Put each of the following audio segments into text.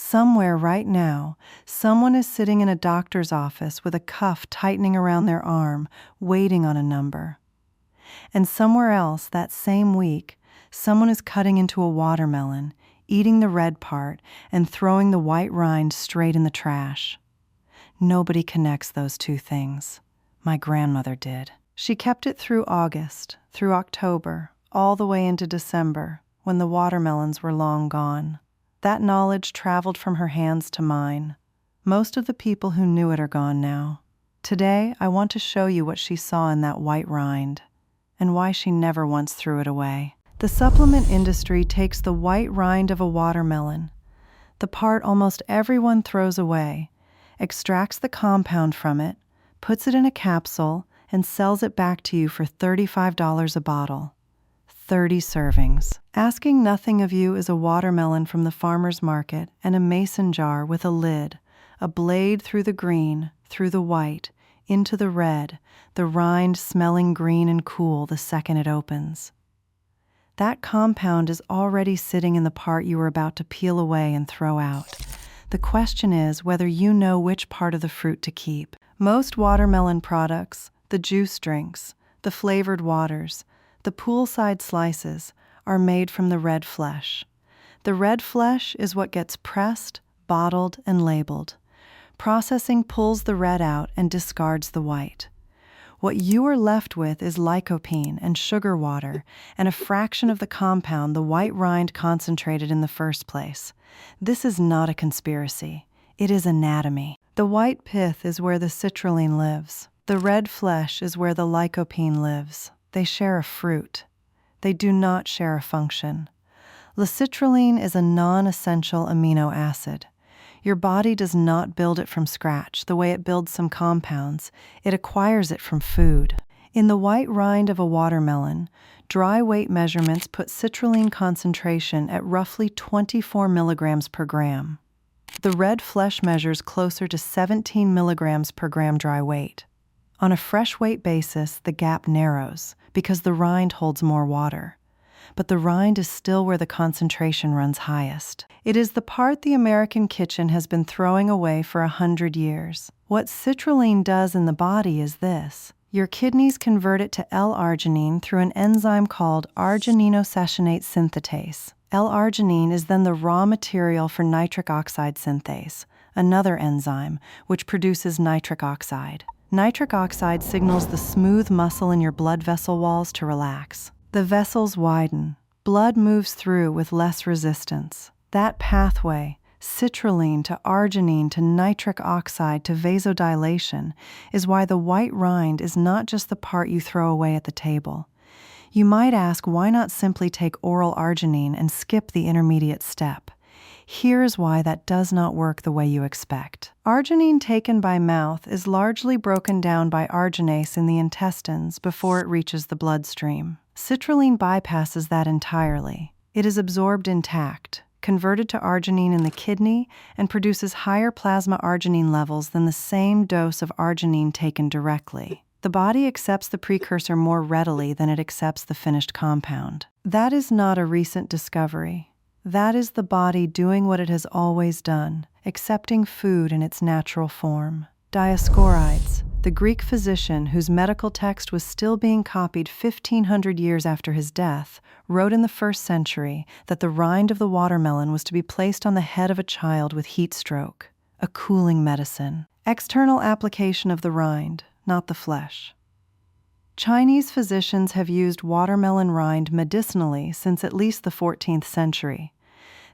Somewhere right now, someone is sitting in a doctor's office with a cuff tightening around their arm, waiting on a number. And somewhere else that same week, someone is cutting into a watermelon, eating the red part, and throwing the white rind straight in the trash. Nobody connects those two things. My grandmother did. She kept it through August, through October, all the way into December, when the watermelons were long gone. That knowledge traveled from her hands to mine. Most of the people who knew it are gone now. Today, I want to show you what she saw in that white rind, and why she never once threw it away. The supplement industry takes the white rind of a watermelon, the part almost everyone throws away, extracts the compound from it, puts it in a capsule, and sells it back to you for $35 a bottle. 30 servings. Asking nothing of you is a watermelon from the farmer's market and a mason jar with a lid, a blade through the green, through the white, into the red, the rind smelling green and cool the second it opens. That compound is already sitting in the part you are about to peel away and throw out. The question is whether you know which part of the fruit to keep. Most watermelon products, the juice drinks, the flavored waters, the poolside slices, are made from the red flesh. The red flesh is what gets pressed, bottled, and labeled. Processing pulls the red out and discards the white. What you are left with is lycopene and sugar water and a fraction of the compound the white rind concentrated in the first place. This is not a conspiracy. It is anatomy. The white pith is where the citrulline lives. The red flesh is where the lycopene lives. They share a fruit. They do not share a function. L-citrulline is a non-essential amino acid. Your body does not build it from scratch the way it builds some compounds. It acquires it from food. In the white rind of a watermelon, dry weight measurements put citrulline concentration at roughly 24 milligrams per gram. The red flesh measures closer to 17 milligrams per gram dry weight. On a fresh weight basis, the gap narrows because the rind holds more water. But the rind is still where the concentration runs highest. It is the part the American kitchen has been throwing away for 100 years. What citrulline does in the body is this. Your kidneys convert it to L-arginine through an enzyme called argininosuccinate synthetase. L-arginine is then the raw material for nitric oxide synthase, another enzyme which produces nitric oxide. Nitric oxide signals the smooth muscle in your blood vessel walls to relax. The vessels widen. Blood moves through with less resistance. That pathway, citrulline to arginine to nitric oxide to vasodilation, is why the white rind is not just the part you throw away at the table. You might ask, why not simply take oral arginine and skip the intermediate step? Here's why that does not work the way you expect. Arginine taken by mouth is largely broken down by arginase in the intestines before it reaches the bloodstream. Citrulline bypasses that entirely. It is absorbed intact, converted to arginine in the kidney, and produces higher plasma arginine levels than the same dose of arginine taken directly. The body accepts the precursor more readily than it accepts the finished compound. That is not a recent discovery. That is the body doing what it has always done, accepting food in its natural form. Dioscorides, the Greek physician whose medical text was still being copied 1,500 years after his death, wrote in the 1st century that the rind of the watermelon was to be placed on the head of a child with heat stroke, a cooling medicine. External application of the rind, not the flesh. Chinese physicians have used watermelon rind medicinally since at least the 14th century.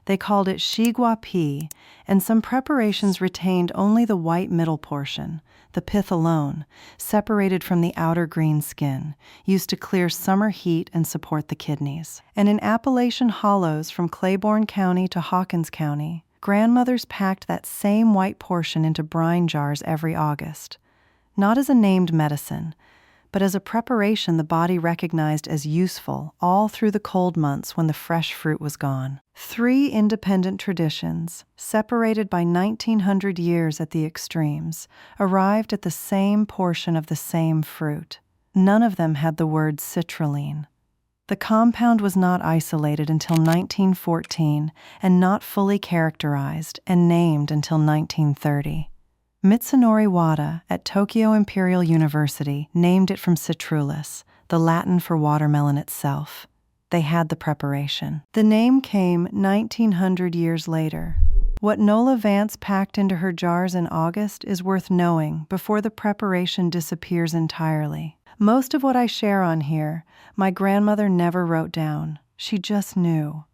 They called it shigua pi, and some preparations retained only the white middle portion, the pith alone, separated from the outer green skin, used to clear summer heat and support the kidneys. And in Appalachian hollows from Claiborne County to Hawkins County, grandmothers packed that same white portion into brine jars every August, not as a named medicine, but as a preparation the body recognized as useful all through the cold months when the fresh fruit was gone. 3 independent traditions, separated by 1,900 years at the extremes, arrived at the same portion of the same fruit. None of them had the word citrulline. The compound was not isolated until 1914 and not fully characterized and named until 1930. Mitsunori Wada at Tokyo Imperial University named it from citrullus, the Latin for watermelon itself. They had the preparation. The name came 1900 years later. What Nola Vance packed into her jars in August is worth knowing before the preparation disappears entirely. Most of what I share on here, my grandmother never wrote down. She just knew.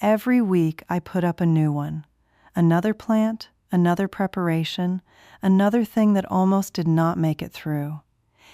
Every week I put up a new one. Another plant, another preparation, another thing that almost did not make it through.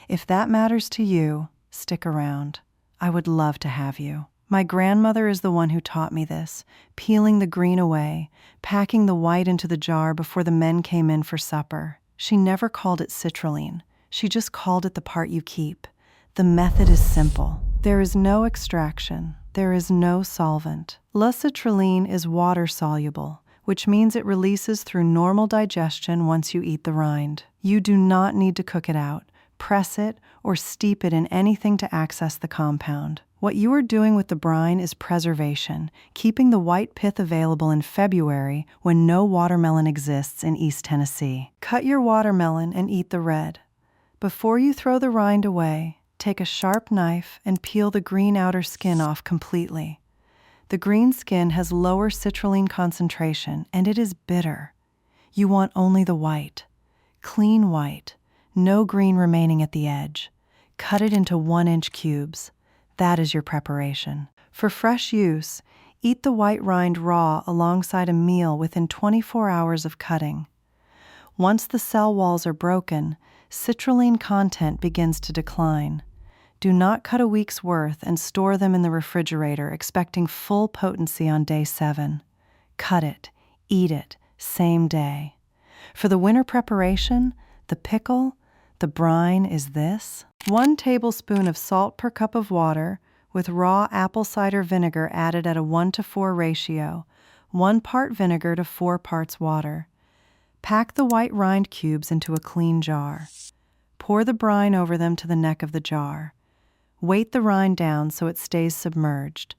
If that matters to you, stick around. I would love to have you. My grandmother is the one who taught me this, peeling the green away, packing the white into the jar before the men came in for supper. She never called it citrulline. She just called it the part you keep. The method is simple. There is no extraction. There is no solvent. L-citrulline is water-soluble, which means it releases through normal digestion once you eat the rind. You do not need to cook it out, press it, or steep it in anything to access the compound. What you are doing with the brine is preservation, keeping the white pith available in February when no watermelon exists in East Tennessee. Cut your watermelon and eat the red. Before you throw the rind away, take a sharp knife and peel the green outer skin off completely. The green skin has lower citrulline concentration and it is bitter. You want only the white. Clean white. No green remaining at the edge. Cut it into 1-inch cubes. That is your preparation. For fresh use, eat the white rind raw alongside a meal within 24 hours of cutting. Once the cell walls are broken, citrulline content begins to decline. Do not cut a week's worth and store them in the refrigerator expecting full potency on day 7. Cut it, eat it, same day. For the winter preparation, the pickle, the brine is this: 1 tablespoon of salt per cup of water with raw apple cider vinegar added at a 1:4 ratio, 1 part vinegar to 4 parts water. Pack the white rind cubes into a clean jar. Pour the brine over them to the neck of the jar. Weight the rind down so it stays submerged.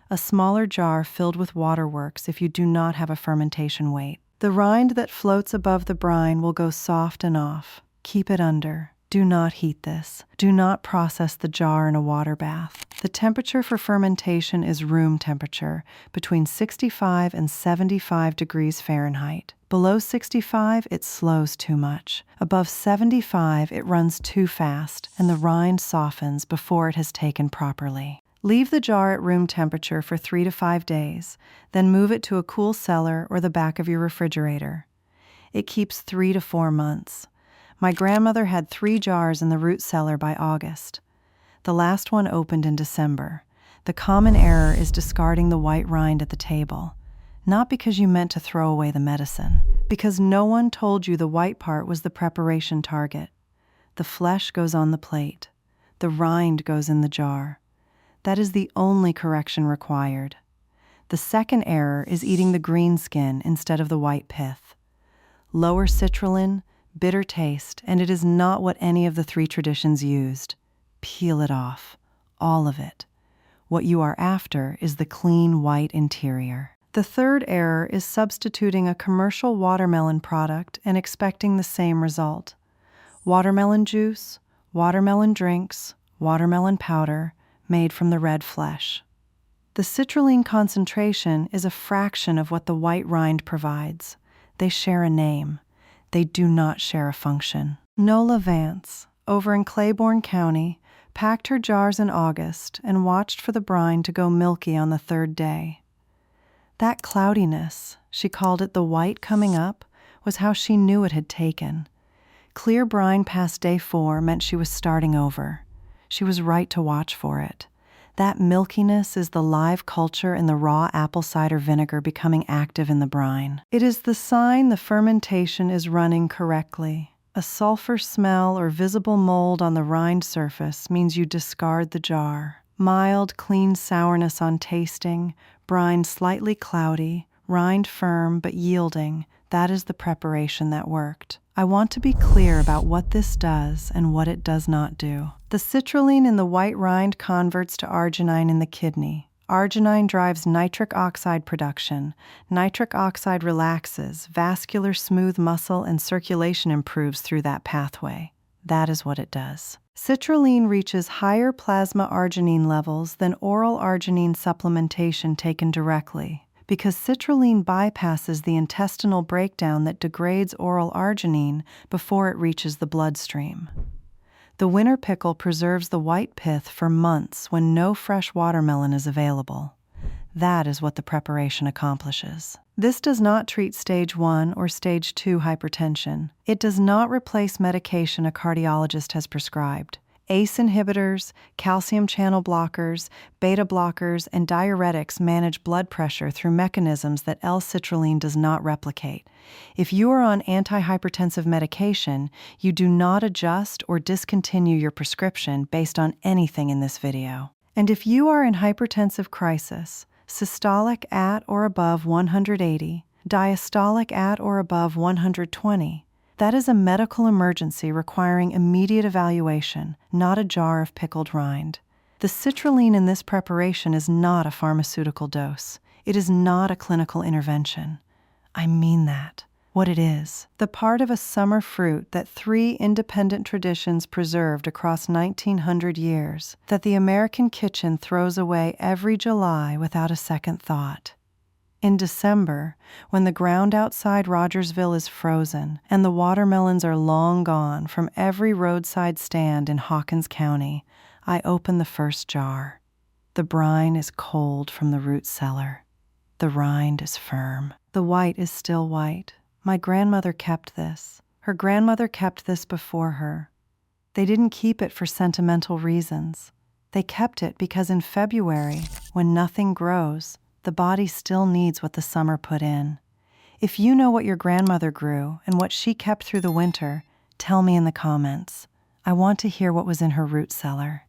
A smaller jar filled with water works if you do not have a fermentation weight. The rind that floats above the brine will go soft and off. Keep it under. Do not heat this. Do not process the jar in a water bath. The temperature for fermentation is room temperature, between 65 and 75 degrees Fahrenheit. Below 65, it slows too much. Above 75, it runs too fast, and the rind softens before it has taken properly. Leave the jar at room temperature for 3 to 5 days, then move it to a cool cellar or the back of your refrigerator. It keeps 3 to 4 months. My grandmother had 3 jars in the root cellar by August. The last one opened in December. The common error is discarding the white rind at the table. Not because you meant to throw away the medicine, because no one told you the white part was the preparation target. The flesh goes on the plate. The rind goes in the jar. That is the only correction required. The second error is eating the green skin instead of the white pith. Lower citrulline, bitter taste, and it is not what any of the 3 traditions used. Peel it off, all of it. What you are after is the clean white interior. The third error is substituting a commercial watermelon product and expecting the same result. Watermelon juice, watermelon drinks, watermelon powder, made from the red flesh. The citrulline concentration is a fraction of what the white rind provides. They share a name. They do not share a function. Nola Vance, over in Claiborne County, packed her jars in August and watched for the brine to go milky on the 3rd day. That cloudiness, she called it the white coming up, was how she knew it had taken. Clear brine past day 4 meant she was starting over. She was right to watch for it. That milkiness is the live culture in the raw apple cider vinegar becoming active in the brine. It is the sign the fermentation is running correctly. A sulfur smell or visible mold on the rind surface means you discard the jar. Mild, clean sourness on tasting, brine slightly cloudy, rind firm but yielding, that is the preparation that worked. I want to be clear about what this does and what it does not do. The citrulline in the white rind converts to arginine in the kidney. Arginine drives nitric oxide production. Nitric oxide relaxes, vascular smooth muscle and circulation improves through that pathway. That is what it does. Citrulline reaches higher plasma arginine levels than oral arginine supplementation taken directly, because citrulline bypasses the intestinal breakdown that degrades oral arginine before it reaches the bloodstream. The winter pickle preserves the white pith for months when no fresh watermelon is available. That is what the preparation accomplishes. This does not treat stage 1 or stage 2 hypertension. It does not replace medication a cardiologist has prescribed. ACE inhibitors, calcium channel blockers, beta blockers, and diuretics manage blood pressure through mechanisms that L-citrulline does not replicate. If you are on antihypertensive medication, you do not adjust or discontinue your prescription based on anything in this video. And if you are in hypertensive crisis, systolic at or above 180, diastolic at or above 120, that is a medical emergency requiring immediate evaluation, not a jar of pickled rind. The citrulline in this preparation is not a pharmaceutical dose. It is not a clinical intervention. I mean that. What it is, the part of a summer fruit that 3 independent traditions preserved across 1900 years, that the American kitchen throws away every July without a second thought. In December, when the ground outside Rogersville is frozen and the watermelons are long gone from every roadside stand in Hawkins County, I open the first jar. The brine is cold from the root cellar. The rind is firm. The white is still white. My grandmother kept this. Her grandmother kept this before her. They didn't keep it for sentimental reasons. They kept it because in February, when nothing grows, the body still needs what the summer put in. If you know what your grandmother grew and what she kept through the winter, tell me in the comments. I want to hear what was in her root cellar.